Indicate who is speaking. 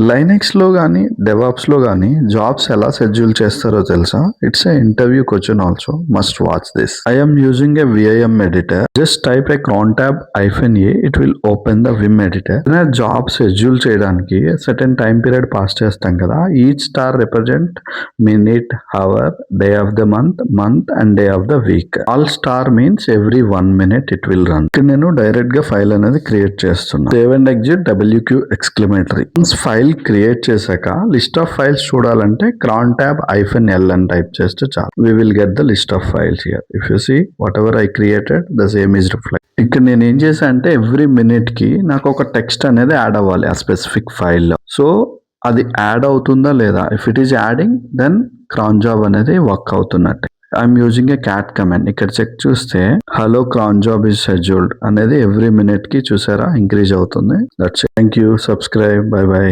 Speaker 1: Linux లో గానీ, DevOps లో గానీ జాబ్స్ ఎలా షెడ్యూల్ చేస్తారో తెలుసా? It's a interview question also. Must watch this. I am using a vim editor. Just type a cron tab -a. It will open the vim editor. Job schedule చేయడానికి certain time period pass చేస్తాం కదా. Each star represent minute, hour, day of the month and day of the week. All star means every 1 minute it will run. ఇక్కడ నేను direct గా file అనేది create చేస్తున్నా. Save and exit WQ exclamatory. File create చేశాక list of files చూడాలంటే cron tab -l అని type చేస్తే చాలు. We will get the list of files here. If you see whatever I created, the same is reflected. ఇక్కడ నేను ఏం చేశా అంటే ఎవ్రీ మినిట్ కి నాకు ఒక టెక్స్ట్ అనేది యాడ్ అవ్వాలి ఆ స్పెసిఫిక్ ఫైల్ లో. సో అది యాడ్ అవుతుందా లేదా? If it is adding then cron job అనేది వర్క్ అవుతున్నట్టే. I'm using a cat command. ఇక్కడ చెక్ చూస్తే hello cron job is scheduled అనేది ఎవ్రీ మినిట్ కి చూసారా ఇంక్రీజ్ అవుతుంది. That's it. Thank you. Subscribe. Bye by.